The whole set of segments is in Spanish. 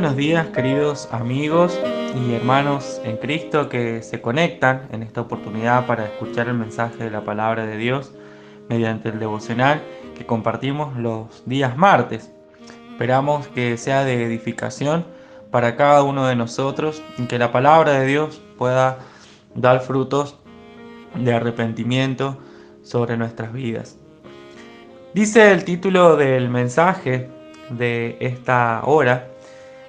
buenos días, queridos amigos y hermanos en Cristo que se conectan en esta oportunidad para escuchar el mensaje de la palabra de Dios mediante el devocional que compartimos los días martes. Esperamos que sea de edificación para cada uno de nosotros y que la palabra de Dios pueda dar frutos de arrepentimiento sobre nuestras vidas. Dice el título del mensaje de esta hora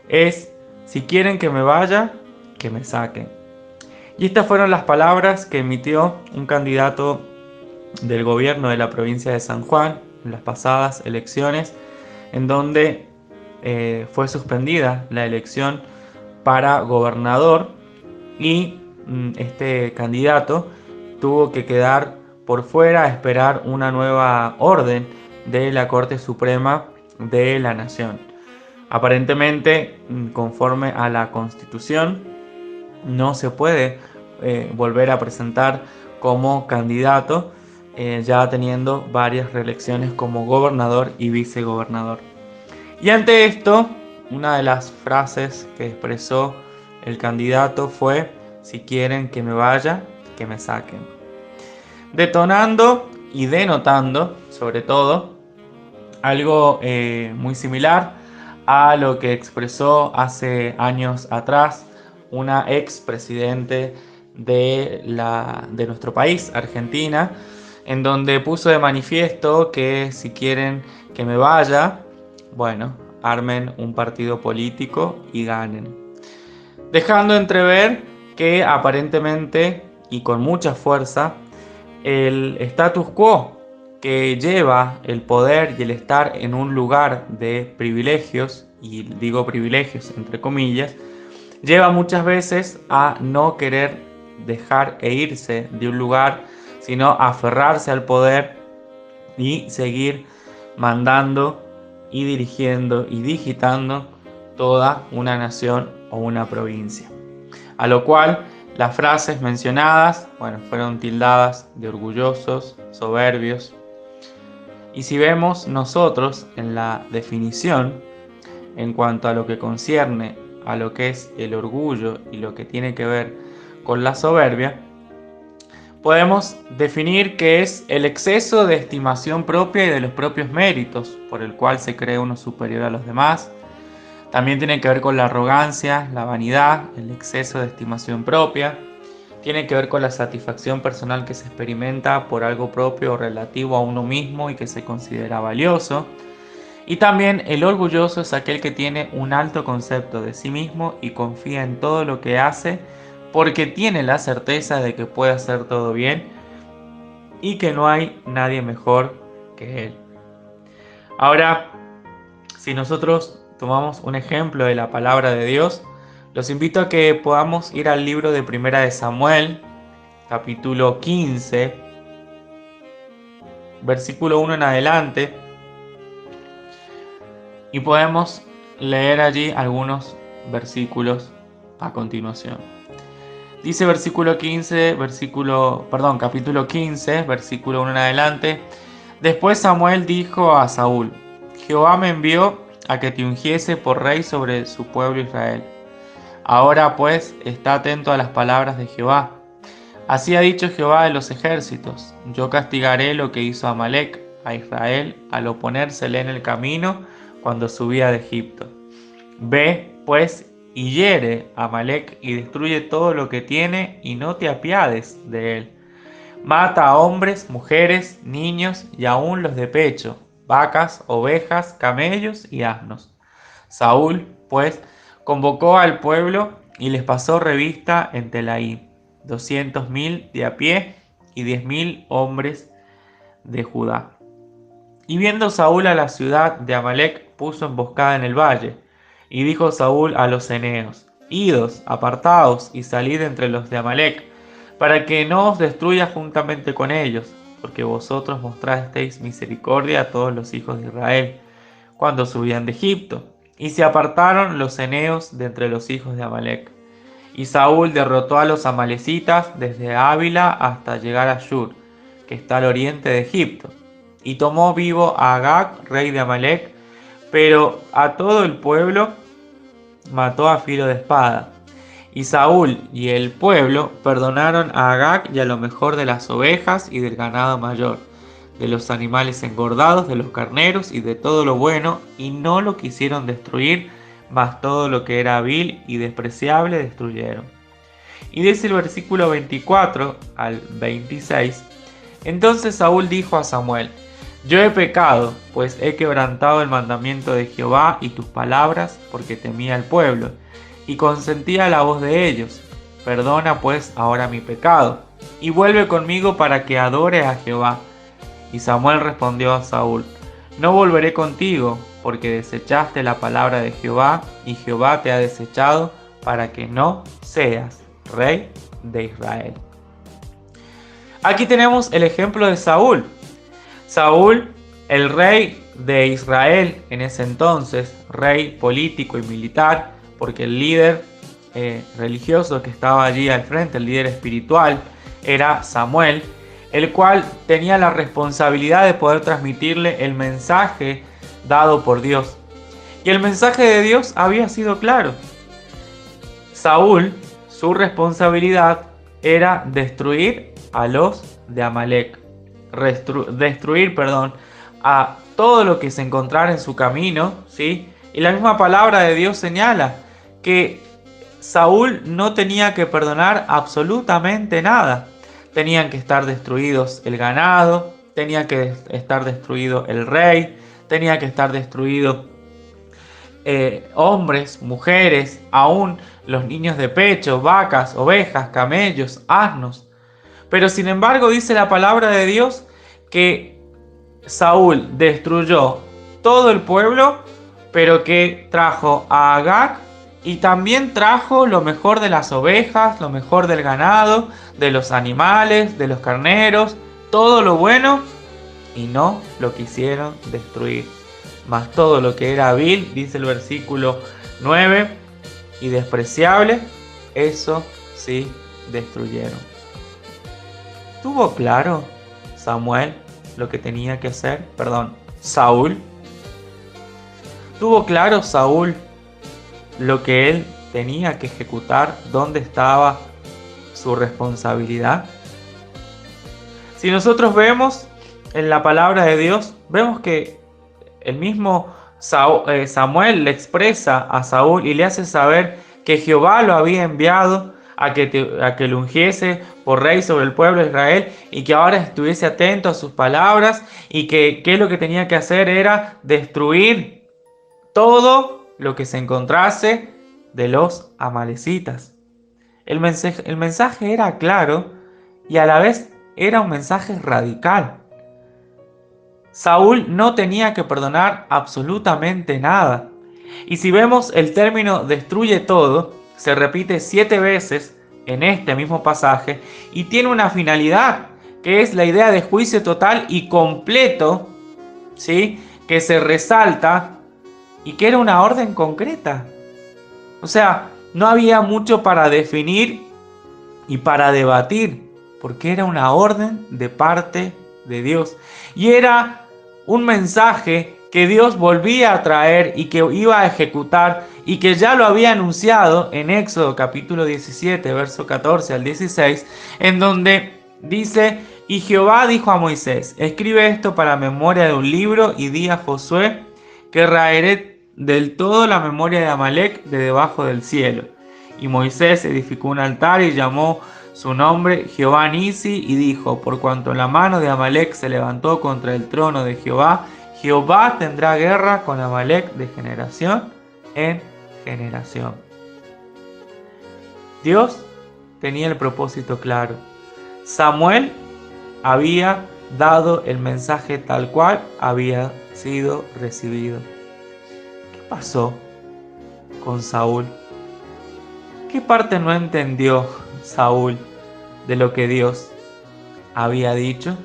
es: si quieren que me vaya, que me saquen. Y estas fueron las palabras que emitió un candidato del gobierno de la provincia de San Juan en las pasadas elecciones, en donde fue suspendida la elección para gobernador y este candidato tuvo que quedar por fuera a esperar una nueva orden de la Corte Suprema de la Nación. Aparentemente, conforme a la Constitución, no se puede volver a presentar como candidato, ya teniendo varias reelecciones como gobernador y vicegobernador. Y ante esto, una de las frases que expresó el candidato fue: si quieren que me vaya, que me saquen. Detonando y denotando, sobre todo, algo muy similar a lo que expresó hace años atrás una ex presidente de nuestro país, Argentina, en donde puso de manifiesto que si quieren que me vaya, bueno, armen un partido político y ganen. Dejando entrever que aparentemente y con mucha fuerza el status quo que lleva el poder y el estar en un lugar de privilegios, y digo privilegios entre comillas, lleva muchas veces a no querer dejar e irse de un lugar, sino a aferrarse al poder y seguir mandando y dirigiendo y digitando toda una nación o una provincia. A lo cual las frases mencionadas, fueron tildadas de orgullosos, soberbios. Y si vemos nosotros en la definición, en cuanto a lo que concierne a lo que es el orgullo y lo que tiene que ver con la soberbia, podemos definir que es el exceso de estimación propia y de los propios méritos, por el cual se cree uno superior a los demás. También tiene que ver con la arrogancia, la vanidad, el exceso de estimación propia. Tiene que ver con la satisfacción personal que se experimenta por algo propio o relativo a uno mismo y que se considera valioso. Y también el orgulloso es aquel que tiene un alto concepto de sí mismo y confía en todo lo que hace porque tiene la certeza de que puede hacer todo bien y que no hay nadie mejor que él. Ahora, si nosotros tomamos un ejemplo de la palabra de Dios, los invito a que podamos ir al libro de Primera de Samuel, capítulo 15, versículo 1 en adelante, y podemos leer allí algunos versículos a continuación. Dice capítulo 15, versículo 1 en adelante. Después Samuel dijo a Saúl: Jehová me envió a que te ungiese por rey sobre su pueblo Israel. Ahora pues, está atento a las palabras de Jehová. Así ha dicho Jehová de los ejércitos: yo castigaré lo que hizo Amalec a Israel al oponérsele en el camino cuando subía de Egipto. Ve, pues, y hiere a Amalec y destruye todo lo que tiene y no te apiades de él. Mata a hombres, mujeres, niños y aún los de pecho, vacas, ovejas, camellos y asnos. Saúl, pues, convocó al pueblo y les pasó revista en Telaim, 200.000 de a pie y 10.000 hombres de Judá. Y viendo Saúl a la ciudad de Amalec, puso emboscada en el valle. Y dijo Saúl a los ceneos: Idos, apartaos y salid entre los de Amalec, para que no os destruya juntamente con ellos, porque vosotros mostrasteis misericordia a todos los hijos de Israel, cuando subían de Egipto. Y se apartaron los ceneos de entre los hijos de Amalec. Y Saúl derrotó a los amalecitas desde Ávila hasta llegar a Shur, que está al oriente de Egipto. Y tomó vivo a Agag, rey de Amalec, pero a todo el pueblo mató a filo de espada. Y Saúl y el pueblo perdonaron a Agag y a lo mejor de las ovejas y del ganado mayor, de los animales engordados, de los carneros y de todo lo bueno, y no lo quisieron destruir, mas todo lo que era vil y despreciable destruyeron. Y dice el versículo 24 al 26, entonces Saúl dijo a Samuel, yo he pecado, pues he quebrantado el mandamiento de Jehová y tus palabras, porque temía al pueblo, y consentía a la voz de ellos. Perdona pues ahora mi pecado, y vuelve conmigo para que adore a Jehová. Y Samuel respondió a Saúl, no volveré contigo, porque desechaste la palabra de Jehová, y Jehová te ha desechado, para que no seas rey de Israel. Aquí tenemos el ejemplo de Saúl. Saúl, el rey de Israel en ese entonces, rey político y militar, porque el líder religioso que estaba allí al frente, el líder espiritual, era Samuel, el cual tenía la responsabilidad de poder transmitirle el mensaje dado por Dios. Y el mensaje de Dios había sido claro. Saúl, su responsabilidad era destruir a los de Amalek, destruir a todo lo que se encontrara en su camino, ¿sí? Y la misma palabra de Dios señala que Saúl no tenía que perdonar absolutamente nada. Tenían que estar destruidos el ganado, tenía que estar destruido el rey, tenía que estar destruido hombres, mujeres, aún los niños de pecho, vacas, ovejas, camellos, asnos. Pero sin embargo dice la palabra de Dios que Saúl destruyó todo el pueblo, pero que trajo a Agag y también trajo lo mejor de las ovejas, lo mejor del ganado, de los animales, de los carneros, todo lo bueno, y no lo quisieron destruir. Mas todo lo que era vil, dice el versículo 9, y despreciable, eso sí destruyeron. ¿Tuvo claro Samuel lo que tenía que hacer? Saúl. ¿Tuvo claro Saúl lo que él tenía que ejecutar? ¿Dónde estaba su responsabilidad? Si nosotros vemos en la palabra de Dios, vemos que el mismo Samuel le expresa a Saúl y le hace saber que Jehová lo había enviado a que lo ungiese por rey sobre el pueblo de Israel y que ahora estuviese atento a sus palabras y que lo que tenía que hacer era destruir todo lo que se encontrase de los amalecitas. El mensaje era claro y a la vez era un mensaje radical. Saúl no tenía que perdonar absolutamente nada. Y si vemos el término destruye todo, se repite 7 veces en este mismo pasaje y tiene una finalidad, que es la idea de juicio total y completo, ¿sí? Que se resalta y que era una orden concreta. O sea, no había mucho para definir y para debatir, porque era una orden de parte de Dios. Y era un mensaje que Dios volvía a traer y que iba a ejecutar y que ya lo había anunciado en Éxodo capítulo 17, verso 14 al 16, en donde dice, y Jehová dijo a Moisés, escribe esto para memoria de un libro y di a Josué que raeré del todo la memoria de Amalek de debajo del cielo. Y Moisés edificó un altar y llamó su nombre Jehová Nisi y dijo, por cuanto la mano de Amalek se levantó contra el trono de Jehová, Jehová tendrá guerra con Amalek de generación en generación. Dios tenía el propósito claro. Samuel había dado el mensaje tal cual había sido recibido. ¿Qué pasó con Saúl? ¿Qué parte no entendió Saúl de lo que Dios había dicho?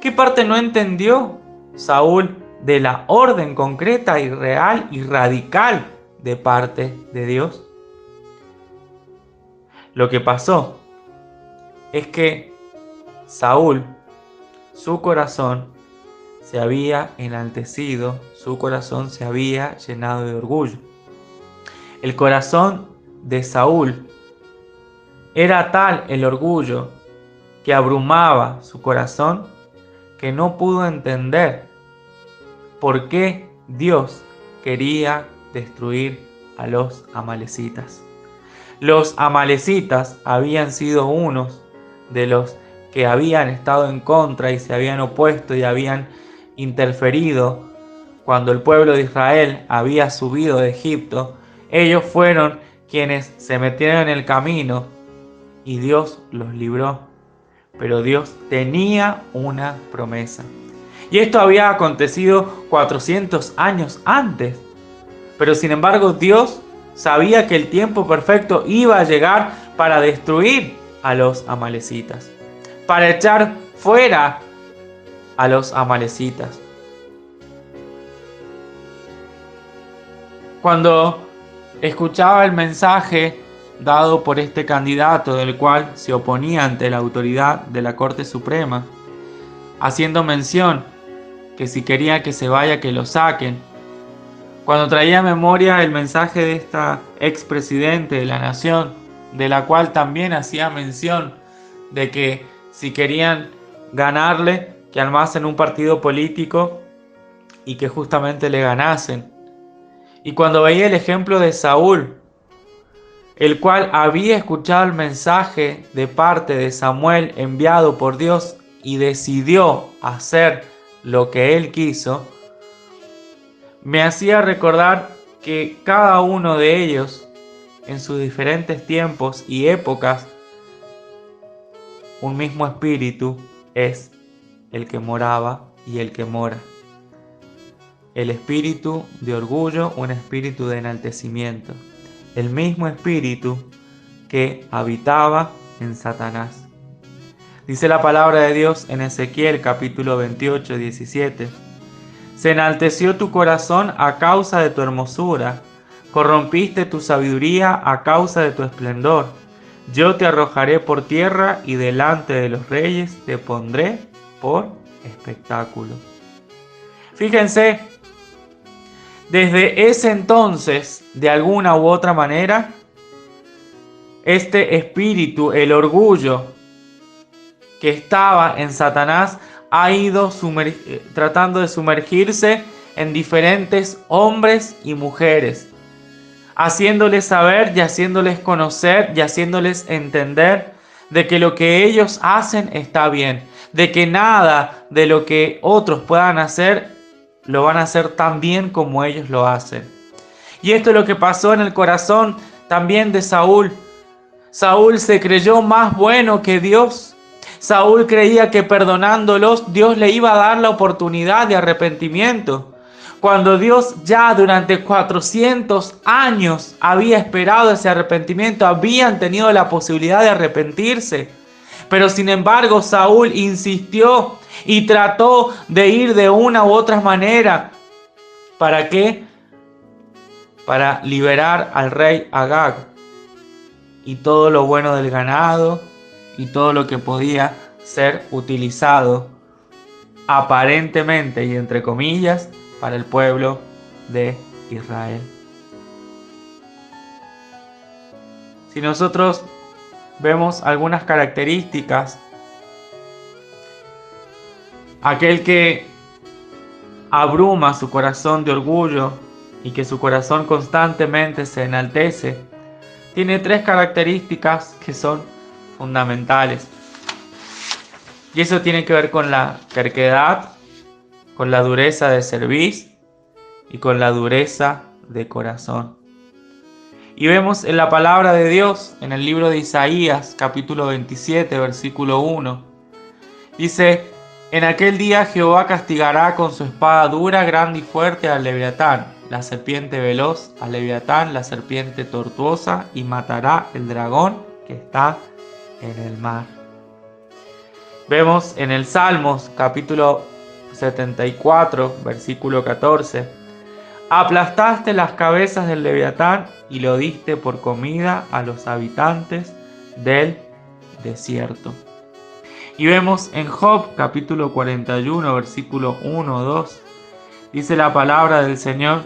¿Qué parte no entendió Saúl de la orden concreta y real y radical de parte de Dios? Lo que pasó es que Saúl, su corazón se había enaltecido, su corazón se había llenado de orgullo. El corazón de Saúl era tal el orgullo que abrumaba su corazón que no pudo entender por qué Dios quería destruir a los amalecitas. Los amalecitas habían sido unos de los que habían estado en contra y se habían opuesto y habían interferido cuando el pueblo de Israel había subido de Egipto. Ellos fueron quienes se metieron en el camino y Dios los libró. Pero Dios tenía una promesa. Y esto había acontecido 400 años antes. Pero sin embargo Dios sabía que el tiempo perfecto iba a llegar para destruir a los amalecitas, para echar fuera a los amalecitas. Cuando escuchaba el mensaje dado por este candidato, del cual se oponía ante la autoridad de la Corte Suprema, haciendo mención que si quería que se vaya, que lo saquen, cuando traía a memoria el mensaje de esta expresidente de la nación, de la cual también hacía mención de que si querían ganarle, que armasen un partido político y que justamente le ganasen. Y cuando veía el ejemplo de Saúl, el cual había escuchado el mensaje de parte de Samuel enviado por Dios y decidió hacer lo que él quiso, me hacía recordar que cada uno de ellos, en sus diferentes tiempos y épocas, un mismo espíritu es el que moraba y el que mora. El espíritu de orgullo, un espíritu de enaltecimiento. El mismo espíritu que habitaba en Satanás. Dice la palabra de Dios en Ezequiel capítulo 28, 17. Se enalteció tu corazón a causa de tu hermosura, corrompiste tu sabiduría a causa de tu esplendor. Yo te arrojaré por tierra y delante de los reyes te pondré por espectáculo. Fíjense, desde ese entonces, de alguna u otra manera, este espíritu, el orgullo que estaba en Satanás, ha ido tratando de sumergirse en diferentes hombres y mujeres, haciéndoles saber y haciéndoles conocer y haciéndoles entender de que lo que ellos hacen está bien, de que nada de lo que otros puedan hacer lo van a hacer tan bien como ellos lo hacen. Y esto es lo que pasó en el corazón también de Saúl. Saúl se creyó más bueno que Dios. Saúl creía que perdonándolos Dios le iba a dar la oportunidad de arrepentimiento, cuando Dios ya durante 400 años había esperado ese arrepentimiento, habían tenido la posibilidad de arrepentirse. Pero sin embargo Saúl insistió y trató de ir de una u otra manera. ¿Para qué? Para liberar al rey Agag y todo lo bueno del ganado y todo lo que podía ser utilizado aparentemente y entre comillas para el pueblo de Israel. Si nosotros vemos algunas características, aquel que abruma su corazón de orgullo y que su corazón constantemente se enaltece, tiene tres características que son fundamentales. Y eso tiene que ver con la terquedad, con la dureza de cerviz y con la dureza de corazón. Y vemos en la palabra de Dios, en el libro de Isaías, capítulo 27, versículo 1, dice: en aquel día Jehová castigará con su espada dura, grande y fuerte al Leviatán, la serpiente veloz, al Leviatán, la serpiente tortuosa, y matará el dragón que está en el mar. Vemos en el Salmos, capítulo 74, versículo 14: aplastaste las cabezas del Leviatán y lo diste por comida a los habitantes del desierto. Y vemos en Job, capítulo 41, versículo 1, 2, dice la palabra del Señor: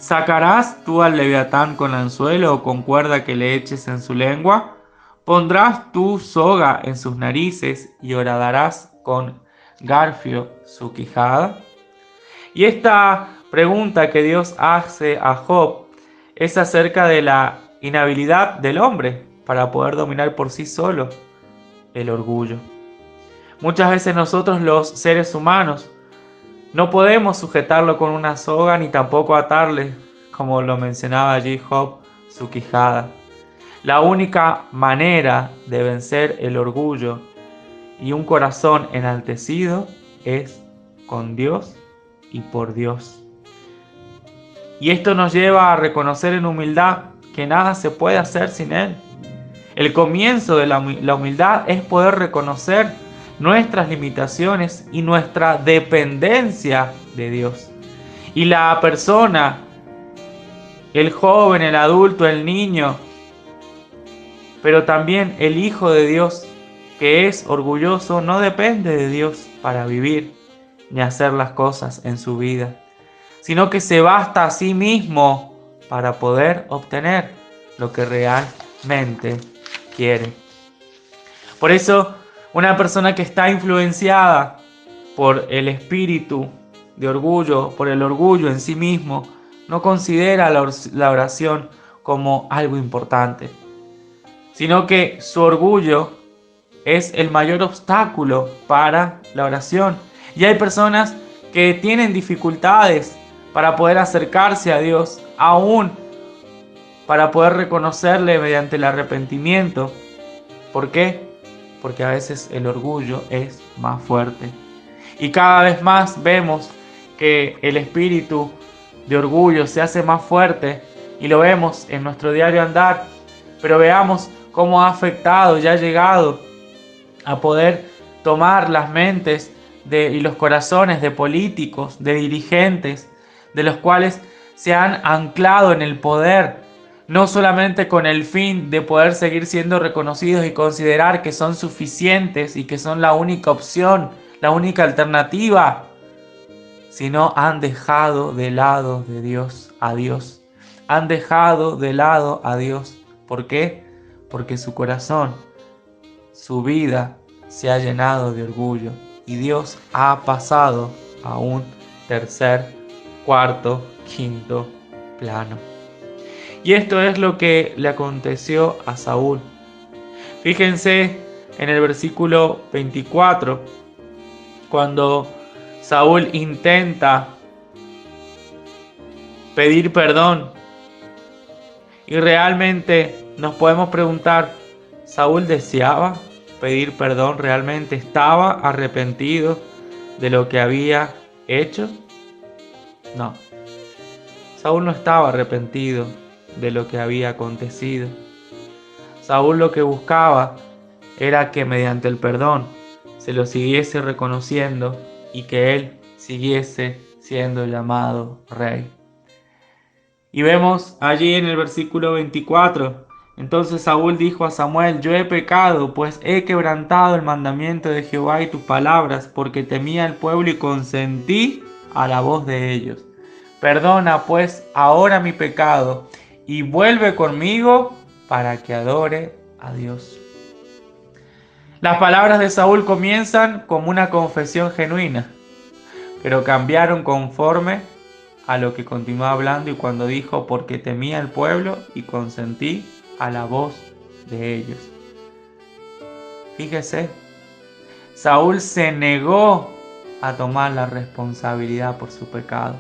¿Sacarás tú al leviatán con anzuelo o con cuerda que le eches en su lengua? ¿Pondrás tú soga en sus narices y horadarás con garfio su quijada? Y esta pregunta que Dios hace a Job es acerca de la inhabilidad del hombre para poder dominar por sí solo el orgullo. Muchas veces nosotros los seres humanos no podemos sujetarlo con una soga ni tampoco atarle, como lo mencionaba allí Job, su quijada. La única manera de vencer el orgullo y un corazón enaltecido es con Dios y por Dios. Y esto nos lleva a reconocer en humildad que nada se puede hacer sin Él. El comienzo de la humildad es poder reconocer nuestras limitaciones y nuestra dependencia de Dios. Y la persona, el joven, el adulto, el niño, pero también el Hijo de Dios, que es orgulloso, no depende de Dios para vivir ni hacer las cosas en su vida, sino que se basta a sí mismo para poder obtener lo que realmente quiere. Por eso, una persona que está influenciada por el espíritu de orgullo, por el orgullo en sí mismo, no considera la oración como algo importante, sino que su orgullo es el mayor obstáculo para la oración. Y hay personas que tienen dificultades para poder acercarse a Dios, aún para poder reconocerle mediante el arrepentimiento. ¿Por qué? Porque a veces el orgullo es más fuerte. Y cada vez más vemos que el espíritu de orgullo se hace más fuerte y lo vemos en nuestro diario andar. Pero veamos cómo ha afectado y ha llegado a poder tomar las mentes y los corazones de políticos, de dirigentes, de los cuales se han anclado en el poder, no solamente con el fin de poder seguir siendo reconocidos y considerar que son suficientes y que son la única opción, la única alternativa, sino han dejado de lado de Dios a Dios. Han dejado de lado a Dios. ¿Por qué? Porque su corazón, su vida se ha llenado de orgullo y Dios ha pasado a un tercer, cuarto, quinto plano. Y esto es lo que le aconteció a Saúl. Fíjense en el versículo 24, cuando Saúl intenta pedir perdón. Y realmente nos podemos preguntar, ¿Saúl deseaba pedir perdón? ¿Realmente estaba arrepentido de lo que había hecho? No. Saúl no estaba arrepentido de lo que había acontecido. Saúl lo que buscaba era que mediante el perdón se lo siguiese reconociendo y que él siguiese siendo llamado rey. Y vemos allí en el versículo 24, entonces Saúl dijo a Samuel: yo he pecado, pues he quebrantado el mandamiento de Jehová y tus palabras, porque temía el pueblo y consentí a la voz de ellos. Perdona pues ahora mi pecado y vuelve conmigo para que adore a Dios. Las palabras de Saúl comienzan como una confesión genuina, pero cambiaron conforme a lo que continuó hablando y cuando dijo: porque temía el pueblo y consentí a la voz de ellos. Fíjese, Saúl se negó a tomar la responsabilidad por su pecado.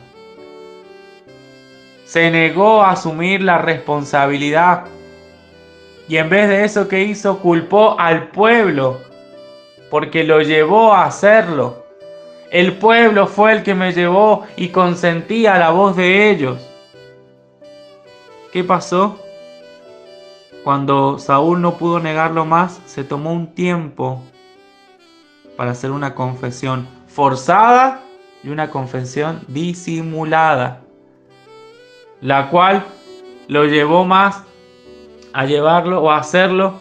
Se negó a asumir la responsabilidad. Y en vez de eso, ¿qué hizo? Culpó al pueblo porque lo llevó a hacerlo. El pueblo fue el que me llevó y consentí a la voz de ellos. ¿Qué pasó? Cuando Saúl no pudo negarlo más, se tomó un tiempo para hacer una confesión forzada y una confesión disimulada, la cual lo llevó más a llevarlo o a hacerlo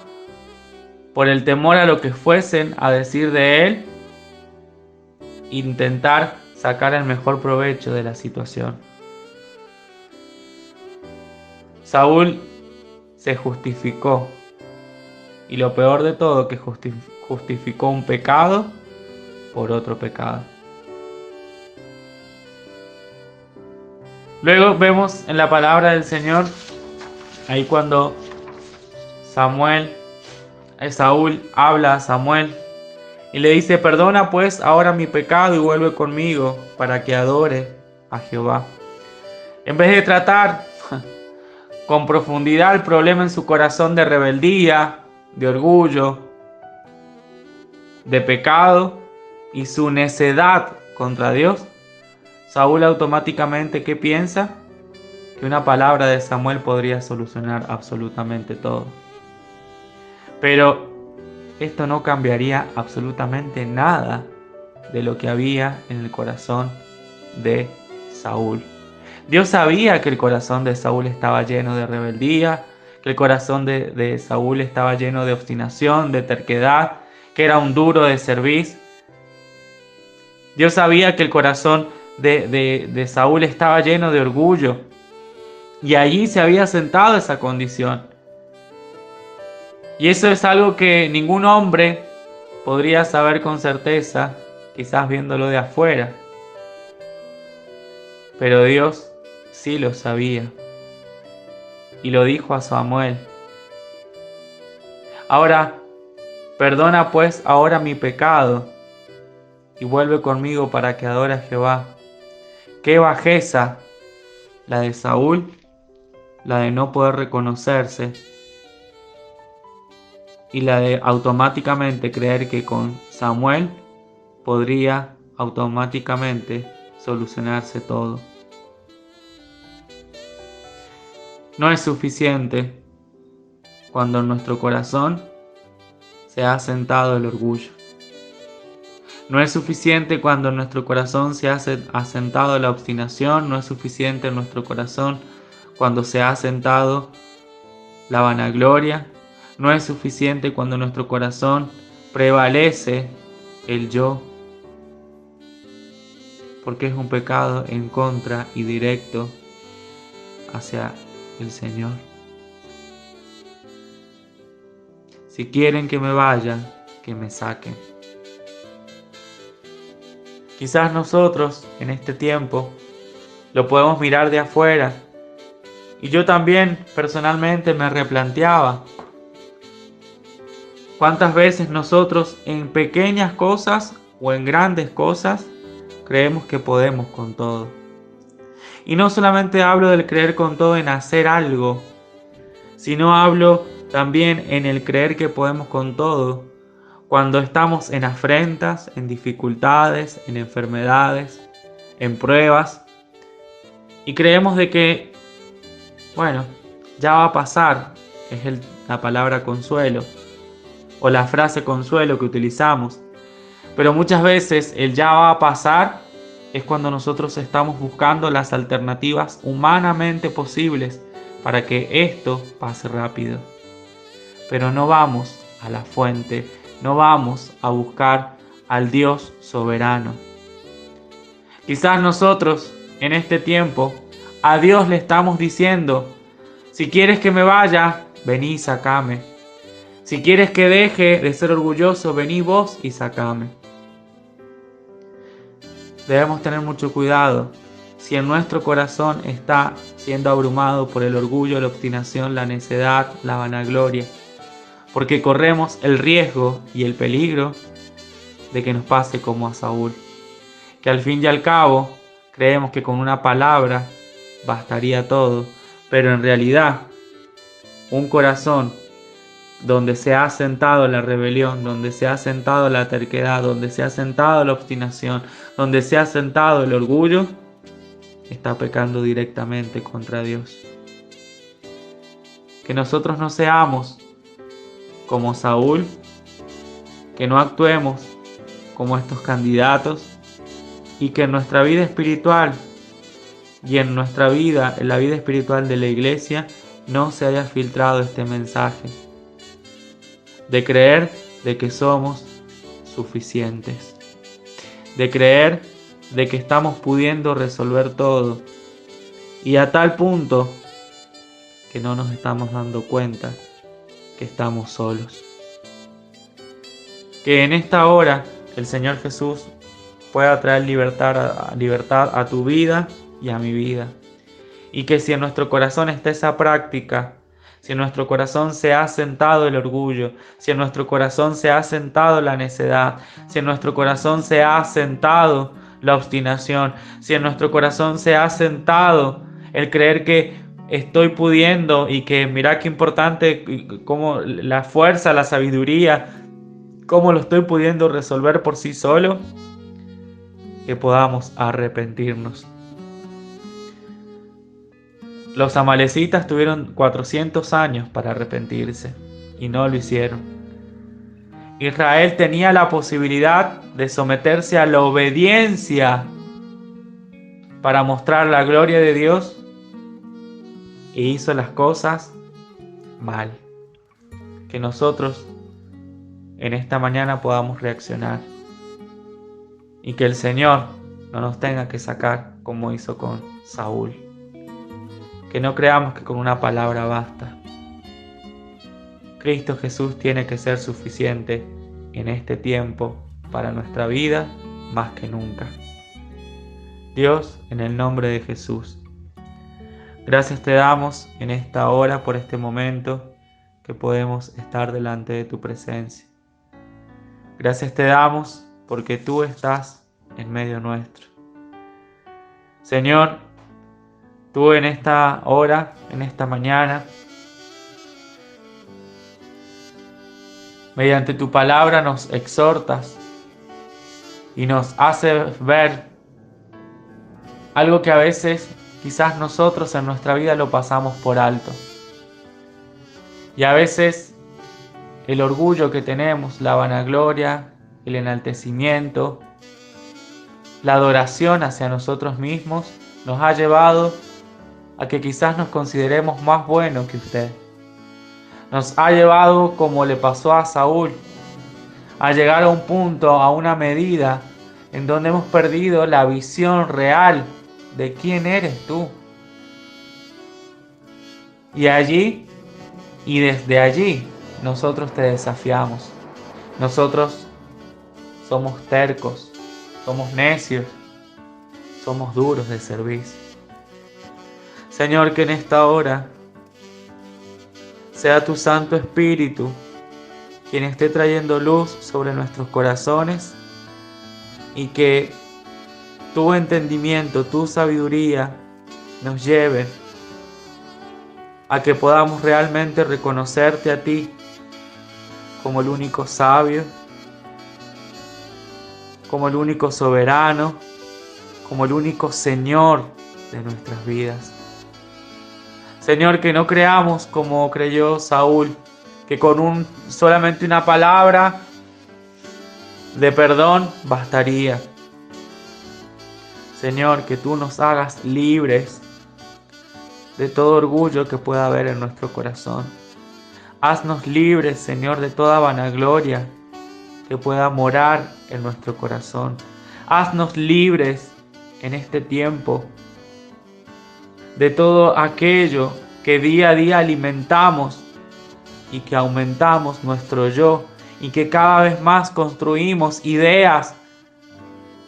por el temor a lo que fuesen a decir de él, intentar sacar el mejor provecho de la situación. Saúl se justificó. Y lo peor de todo, que justificó un pecado por otro pecado. Luego vemos en la palabra del Señor, ahí cuando Saúl habla a Samuel y le dice: perdona pues ahora mi pecado y vuelve conmigo para que adore a Jehová. En vez de tratar con profundidad el problema en su corazón de rebeldía, de orgullo, de pecado y su necedad contra Dios, Saúl automáticamente, ¿qué piensa? Que una palabra de Samuel podría solucionar absolutamente todo. Pero esto no cambiaría absolutamente nada de lo que había en el corazón de Saúl. Dios sabía que el corazón de Saúl estaba lleno de rebeldía, que el corazón de Saúl estaba lleno de obstinación, de terquedad, que era un duro de cerviz. Dios sabía que el corazón de Saúl estaba lleno de orgullo, y allí se había sentado esa condición. Y eso es algo que ningún hombre podría saber con certeza, quizás viéndolo de afuera. Pero Dios sí lo sabía. Y lo dijo a Samuel: ahora, perdona pues ahora mi pecado y vuelve conmigo para que adore a Jehová. Qué bajeza la de Saúl, la de no poder reconocerse y la de automáticamente creer que con Samuel podría automáticamente solucionarse todo. No es suficiente cuando en nuestro corazón se ha asentado el orgullo. No es suficiente cuando en nuestro corazón se ha asentado la obstinación. No es suficiente en nuestro corazón cuando se ha asentado la vanagloria. No es suficiente cuando en nuestro corazón prevalece el yo, porque es un pecado en contra y directo hacia el Señor. Si quieren que me vayan, que me saquen. Quizás nosotros en este tiempo lo podemos mirar de afuera, y yo también personalmente me replanteaba cuántas veces nosotros en pequeñas cosas o en grandes cosas creemos que podemos con todo. Y no solamente hablo del creer con todo en hacer algo, sino hablo también en el creer que podemos con todo cuando estamos en afrentas, en dificultades, en enfermedades, en pruebas, y creemos de que, bueno, ya va a pasar. Es la palabra consuelo o la frase consuelo que utilizamos. Pero muchas veces el ya va a pasar es cuando nosotros estamos buscando las alternativas humanamente posibles para que esto pase rápido. Pero no vamos a la fuente, no vamos a buscar al Dios soberano. Quizás nosotros en este tiempo a Dios le estamos diciendo: si quieres que me vaya, vení y sacame. Si quieres que deje de ser orgulloso, vení vos y sacame. Debemos tener mucho cuidado si en nuestro corazón está siendo abrumado por el orgullo, la obstinación, la necedad, la vanagloria, porque corremos el riesgo y el peligro de que nos pase como a Saúl, que al fin y al cabo creemos que con una palabra bastaría todo, pero en realidad un corazón donde se ha asentado la rebelión, donde se ha asentado la terquedad, donde se ha asentado la obstinación, donde se ha asentado el orgullo, está pecando directamente contra Dios. Que nosotros no seamos como Saúl, que no actuemos como estos candidatos, y que en nuestra vida espiritual y en nuestra vida, en la vida espiritual de la iglesia, no se haya filtrado este mensaje de creer de que somos suficientes, de creer de que estamos pudiendo resolver todo, y a tal punto que no nos estamos dando cuenta que estamos solos. Que en esta hora el Señor Jesús pueda traer libertad a tu vida y a mi vida. Y que si en nuestro corazón está esa práctica, si en nuestro corazón se ha sentado el orgullo, si en nuestro corazón se ha sentado la necedad, si en nuestro corazón se ha sentado la obstinación, si en nuestro corazón se ha sentado el creer que estoy pudiendo y que mira qué importante como la fuerza, la sabiduría, cómo lo estoy pudiendo resolver por sí solo, que podamos arrepentirnos. Los amalecitas tuvieron 400 años para arrepentirse y no lo hicieron. Israel tenía la posibilidad de someterse a la obediencia para mostrar la gloria de Dios e hizo las cosas mal. Que nosotros en esta mañana podamos reaccionar y que el Señor no nos tenga que sacar como hizo con Saúl. Que no creamos que con una palabra basta. Cristo Jesús tiene que ser suficiente en este tiempo para nuestra vida más que nunca. Dios, en el nombre de Jesús, gracias te damos en esta hora por este momento que podemos estar delante de tu presencia. Gracias te damos porque tú estás en medio nuestro. Señor, tú en esta hora, en esta mañana, mediante tu palabra nos exhortas y nos haces ver algo que a veces quizás nosotros en nuestra vida lo pasamos por alto. Y a veces el orgullo que tenemos, la vanagloria, el enaltecimiento, la adoración hacia nosotros mismos nos ha llevado a que quizás nos consideremos más buenos que usted. Nos ha llevado, como le pasó a Saúl, a llegar a un punto, a una medida en donde hemos perdido la visión real de quién eres tú. Y allí, y desde allí, nosotros te desafiamos. Nosotros somos tercos, somos necios, somos duros de servicio. Señor, que en esta hora sea tu Santo Espíritu quien esté trayendo luz sobre nuestros corazones y que tu entendimiento, tu sabiduría nos lleve a que podamos realmente reconocerte a ti como el único sabio, como el único soberano, como el único Señor de nuestras vidas. Señor, que no creamos como creyó Saúl, que con solamente una palabra de perdón bastaría. Señor, que tú nos hagas libres de todo orgullo que pueda haber en nuestro corazón. Haznos libres, Señor, de toda vanagloria que pueda morar en nuestro corazón. Haznos libres en este tiempo de todo aquello que día a día alimentamos y que aumentamos nuestro yo y que cada vez más construimos ideas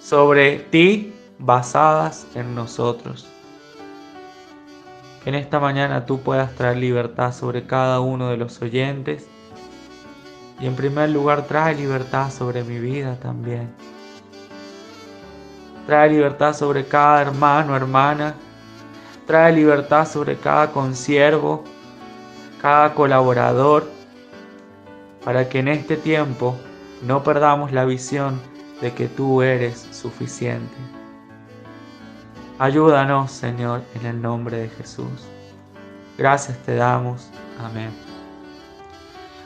sobre ti basadas en nosotros. Que en esta mañana tú puedas traer libertad sobre cada uno de los oyentes y en primer lugar trae libertad sobre mi vida también. Trae libertad sobre cada hermano, hermana. Trae libertad sobre cada consiervo, cada colaborador, para que en este tiempo no perdamos la visión de que tú eres suficiente. Ayúdanos, Señor, en el nombre de Jesús. Gracias te damos. Amén.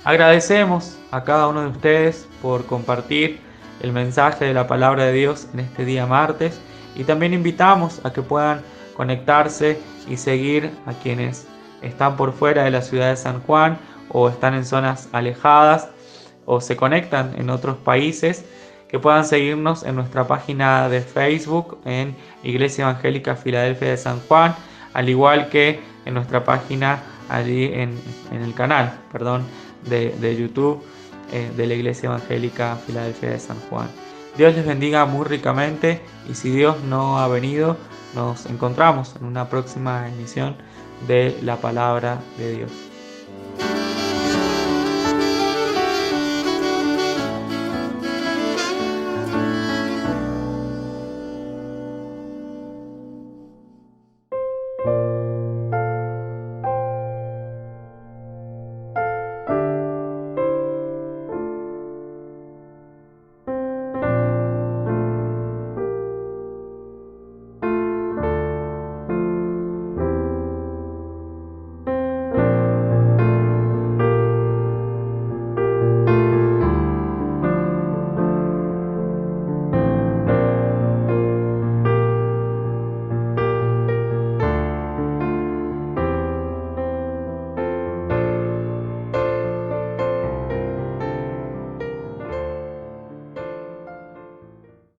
Agradecemos a cada uno de ustedes por compartir el mensaje de la palabra de Dios en este día martes y también invitamos a que puedan conectarse y seguir a quienes están por fuera de la ciudad de San Juan o están en zonas alejadas o se conectan en otros países, que puedan seguirnos en nuestra página de Facebook en Iglesia Evangélica Filadelfia de San Juan, al igual que en nuestra página allí en el canal, perdón, de YouTube de la Iglesia Evangélica Filadelfia de San Juan. Dios les bendiga muy ricamente y si Dios no ha venido, nos encontramos en una próxima emisión de la Palabra de Dios.